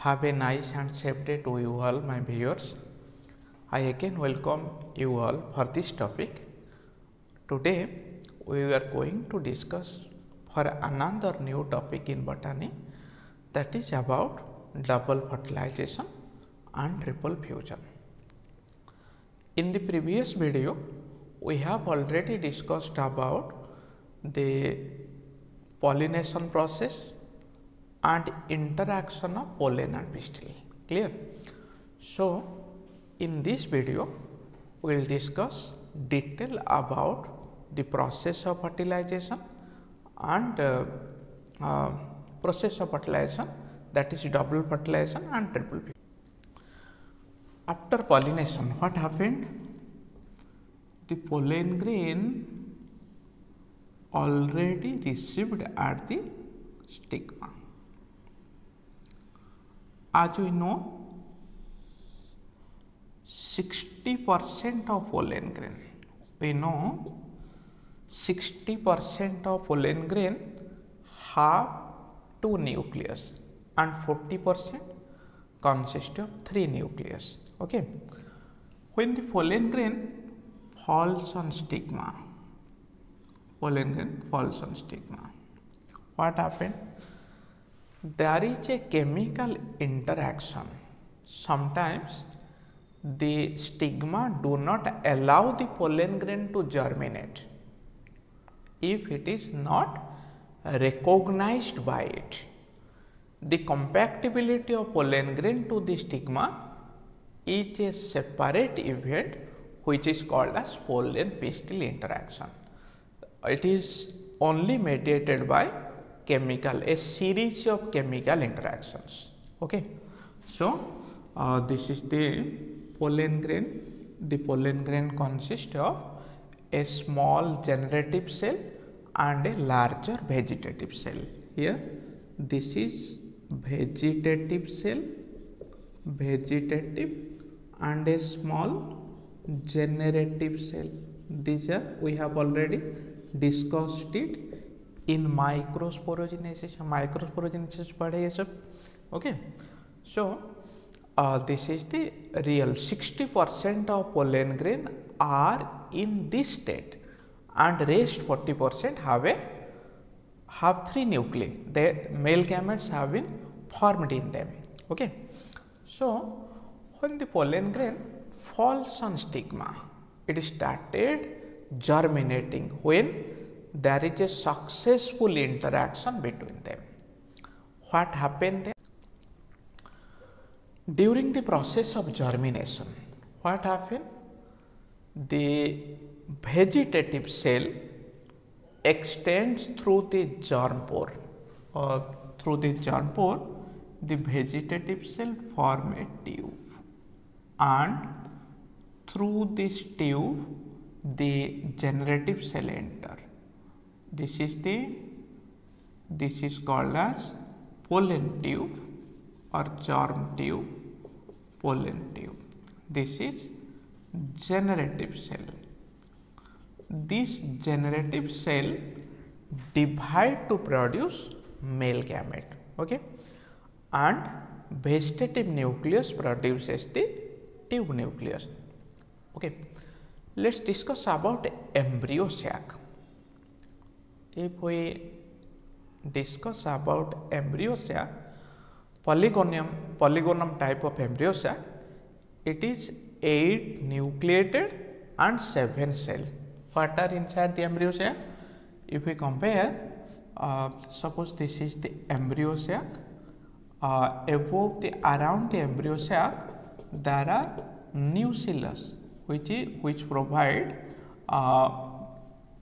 Have a nice and safe day to you all, my viewers. I again welcome you all for this topic. Today we are going to discuss for another new topic in botany, that is about double fertilization and triple fusion. In the previous video we have already discussed about the pollination process and interaction of pollen and pistil. Clear? So in this video we will discuss detail about the process of fertilization and process of fertilization, that is double fertilization and triple fusion. After pollination, what happened? The pollen grain already received at the stigma. As we know, 60% of pollen grain, we know 60% of pollen grain have two nucleus and 40% consist of three nucleus. Okay. When the pollen grain falls on stigma, pollen grain falls on stigma, what happened? There is a chemical interaction. Sometimes the stigma do not allow the pollen grain to germinate if it is not recognized by it. The compatibility of pollen grain to the stigma is a separate event which is called as pollen pistil interaction. It is only mediated by chemical, a series of chemical interactions. Okay. So this is the pollen grain. The pollen grain consists of a small generative cell and a larger vegetative cell. Here this is vegetative cell, vegetative, and a small generative cell. These are, we have already discussed it in microsporogenesis. Microsporogenesis padhe ye sab. Okay. So this is the real 60% of pollen grain are in this state and rest 40% have three nuclei. The male gametes have been formed in them. Okay. So when the pollen grain falls on stigma, it started germinating when there is a successful interaction between them. What happened then? During the process of germination, what happened? The vegetative cell extends through the germ pore, or through the germ pore the vegetative cell form a tube, and through this tube the generative cell enter. This is called as pollen tube or germ tube, pollen tube. This is generative cell. This generative cell divide to produce male gamete. Okay. And vegetative nucleus produces the tube nucleus. Okay. Let's discuss about embryo sac. If we discuss about embryo sac, polygonum type of embryo sac, it is 8 nucleated and 7 cell. What are inside the embryo sac? If we compare, suppose this is the embryo sac, around the embryo sac there are nucellus which provide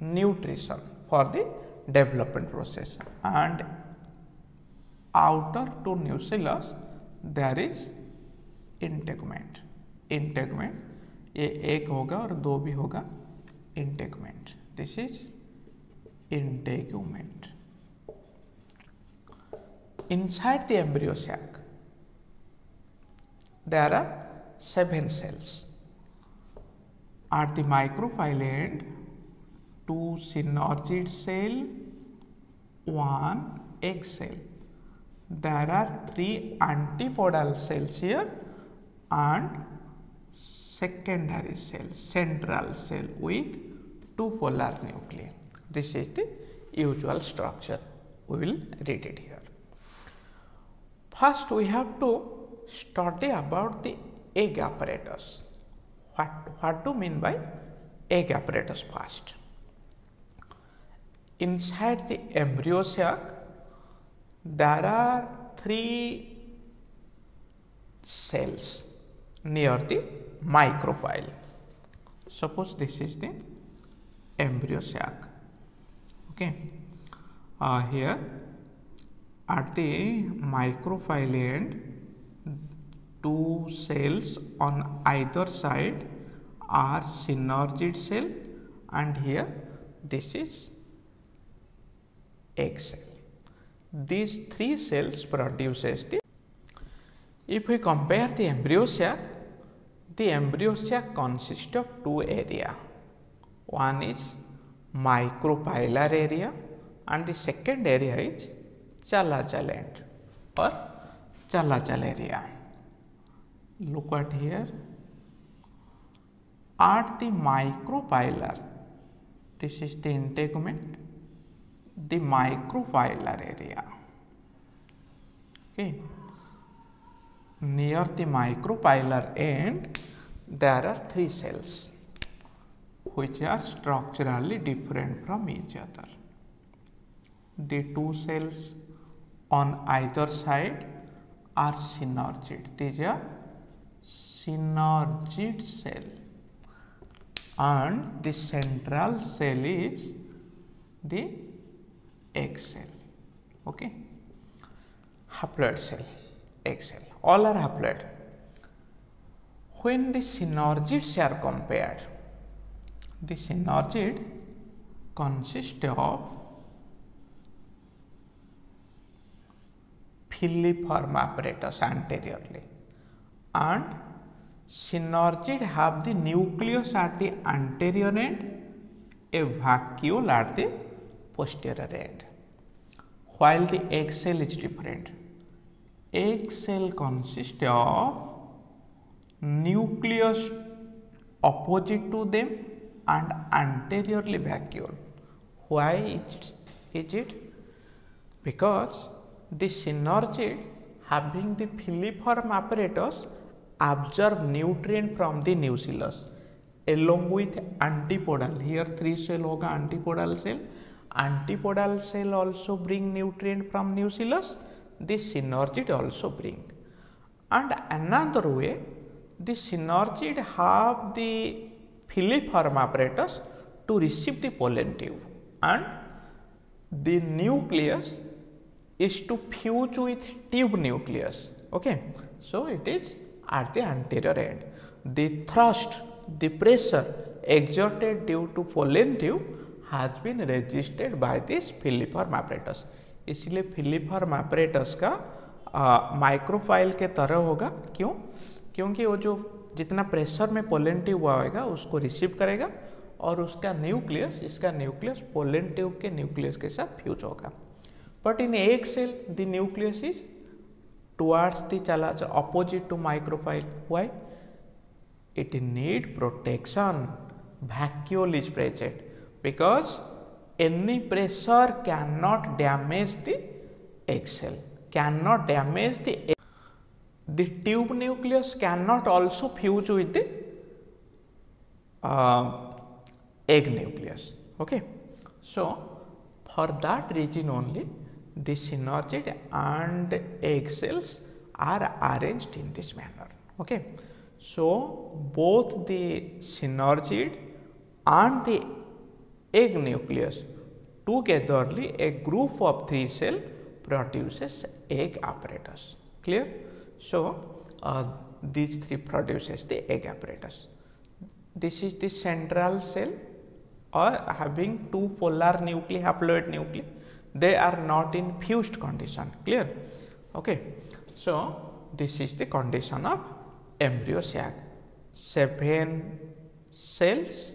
nutrition for the development process, and outer to nucellus there is integument. integument ये एक होगा और दो भी होगा integument. This is integument. Inside the embryo sac there are 7 cells. At the microphyll end, 2 synergid cell, 1 egg cell. there are 3 antipodal cells here and secondary cell, central cell with 2 polar nuclei. This is the usual structure. We will read it here. First, we have to study about the egg apparatus. What do mean by egg apparatus first? Inside the embryo sac, there are 3 cells near the micropyle. Suppose this is the embryo sac. Okay. Here at the micropyle end, 2 cells on either side are synergid cell, and here this is egg cell. These 3 cells produces the. If we compare the embryo sac consists of 2 area. One is micropylar area and the second area is chalachal end or chalachal area. Look at here. At the micropylar, this is the integument, the micropylar area. Okay. Near the micropylar end, there are 3 cells which are structurally different from each other. The 2 cells on either side are synergid. These are synergid cell, and the central cell is the egg cell. Okay, haploid cell, egg cell, all are haploid. When the synergids are compared, the synergid consists of filiform apparatus anteriorly, and synergid have the nucleus at the anterior end, a vacuole at the posterior end, while the egg cell is different. Egg cell consists of nucleus opposite to them and anteriorly vacuole. Why is it? Because the synergid having the filiform apparatus absorb nutrient from the nucleus along with antipodal. Here 3 cell होगा antipodal cell. Antipodal cell also bring nutrient from nucleus. This synergid also bring. And another way, the synergid have the filiform apparatus to receive the pollen tube, and the nucleus is to fuse with tube nucleus. Okay, so it is at the anterior end. The thrust, the pressure exerted due to pollen tube has been resisted by this filiform apparatus. इसलिए filiform apparatus का माइक्रोफाइल के तरह होगा. क्यों? क्योंकि वो जो जितना प्रेशर में पोलन ट्यूब आएगा उसको रिसीव करेगा और उसका न्यूक्लियस, इसका न्यूक्लियस पोलन ट्यूब के न्यूक्लियस के साथ फ्यूज होगा. But in egg cell the nucleus is towards the chalachal, opposite to micropyle. Why? It need protection. Vacuole is present because any pressure cannot damage the egg cell, cannot damage the egg. The tube nucleus cannot also fuse with the egg nucleus. Okay, so for that reason only the synergid and egg cells are arranged in this manner. Okay, so both the synergid and the egg nucleus togetherly, a group of 3 cell produces egg apparatus. Clear? So these 3 produces the egg apparatus. This is the central cell or having 2 polar nuclei, haploid nuclei. They are not in fused condition. Clear? Okay, so this is the condition of embryo sac. 7 cells,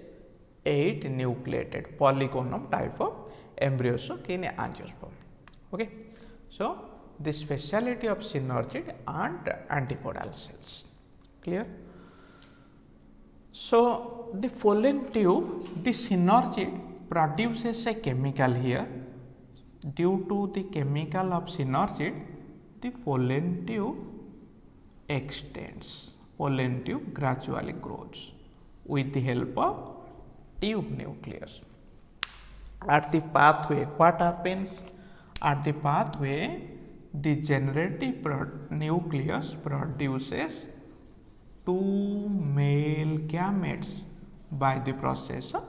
8 nucleated polygonum type of embryo sac in angiosperm. Okay, so the speciality of synergid and antipodal cells. Clear? So, the Follen tube, the synergid produces a chemical here. Due to the chemical of synergid, the Follen tube extends. Follen tube gradually grows with the help of tube nucleus. At the pathway, what happens? At the pathway, the generative nucleus produces two male gametes by the process of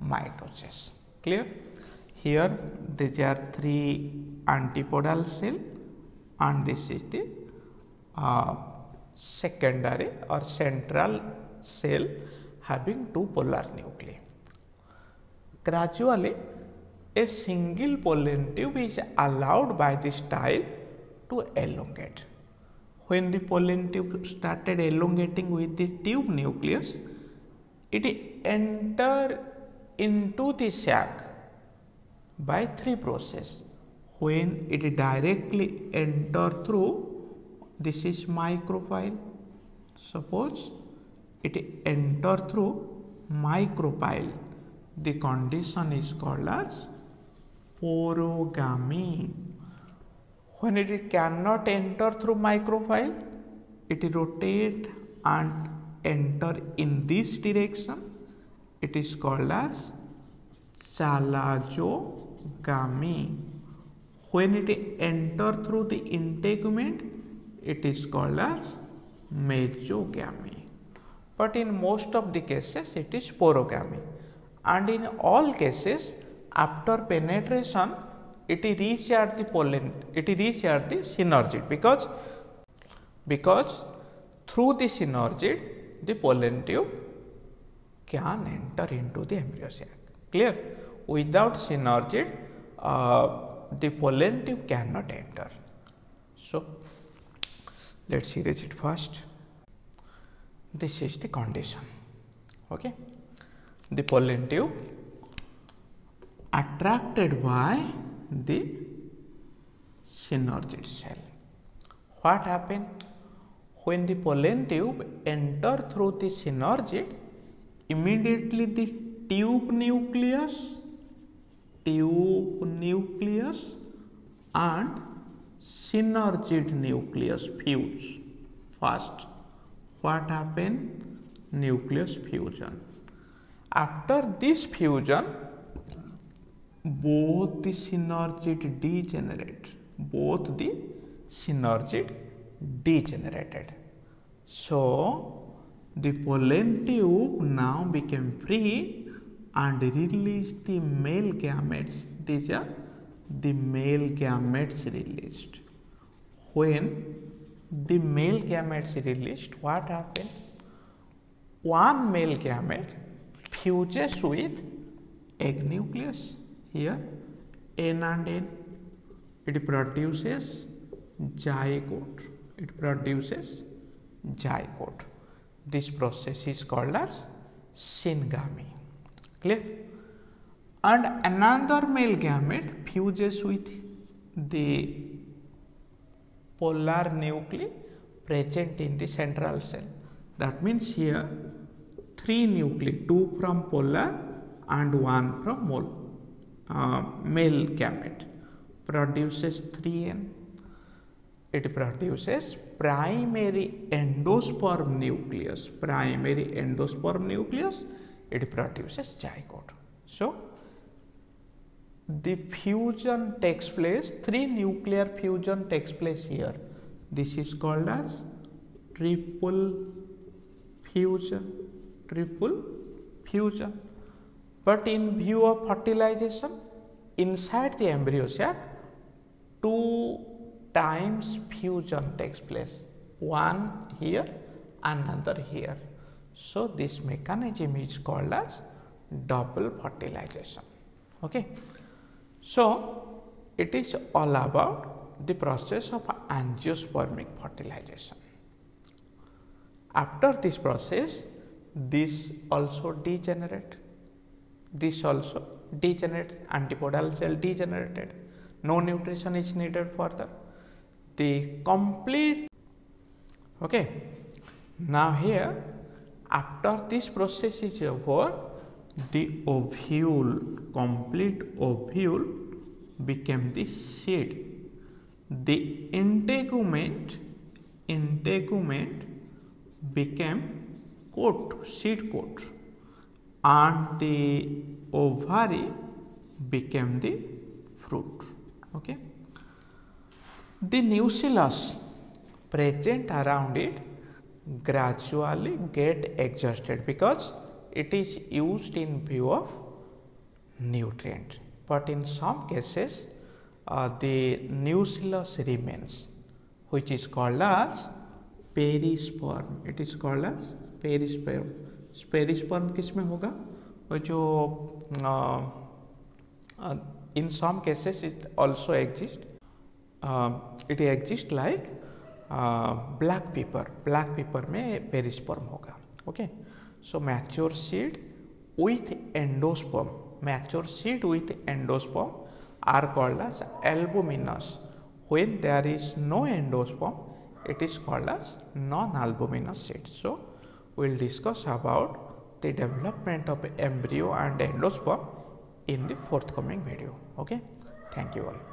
mitosis. Clear? Here these are three antipodal cell and this is the secondary or central cell having two polar nuclei. Gradually, a single pollen tube is allowed by the style to elongate. When the pollen tube started elongating with the tube nucleus, it entered into the sac by three processes. When it directly enter through, this is micropyle. Suppose it enter through micropyle, the condition is called as porogamy. When it cannot enter through micropyle, it rotate and enter in this direction. It is called as chalazogamy. When it enter through the integument, it is called as mesogamy. But in most of the cases, it is porogamy. And in all cases, after penetration, it reaches at the pollen, it reaches at the synergid because through the synergid, the pollen tube can enter into the embryo sac. Clear? Without synergid, the pollen tube cannot enter. So, let us erase it first. This is the condition. Okay. The pollen tube attracted by the synergid cell. What happened? When the pollen tube enter through the synergid, immediately the tube nucleus and synergid nucleus fuse. First, what happened? Nucleus fusion. After this fusion, both the synergid degenerated. So, the pollen tube now became free and released the male gametes. These are the male gametes released. When the male gametes released, what happened? One male gamete fuses with egg nucleus. Here N and N, it produces zygote. This process is called as syngamy. Clear? And another male gamete fuses with the polar nuclei present in the central cell. That means here three nuclei, two from polar and one from male gamete produces 3N. It produces primary endosperm nucleus. It produces zygote. So, the fusion takes place, three nuclear fusion takes place here. This is called as triple fusion. But in view of fertilization, inside the embryo sac, 2 times fusion takes place, one here, another here. So, this mechanism is called as double fertilization. Okay. So, it is all about the process of angiospermic fertilization. After this process, this also degenerate. Antipodal cell degenerated. No nutrition is needed further. the complete. Okay, now here after this process is over, the ovule, complete ovule became the seed. The integument became coat, seed coat, and the ovary became the fruit. Okay, the nucellus present around it gradually get exhausted because it is used in view of nutrient, but in some cases the nucellus remains, which is called as perisperm. It is called as perisperm. Perisperm किस में होगा? वो जो in some cases it also exist, it exist like black pepper. Black pepper में perisperm होगा. Okay, so mature seed with endosperm, mature seed with endosperm are called as albuminous. When there is no endosperm, it is called as non-albuminous seed. So we will discuss about the development of embryo and endosperm in the forthcoming video. Okay, thank you all.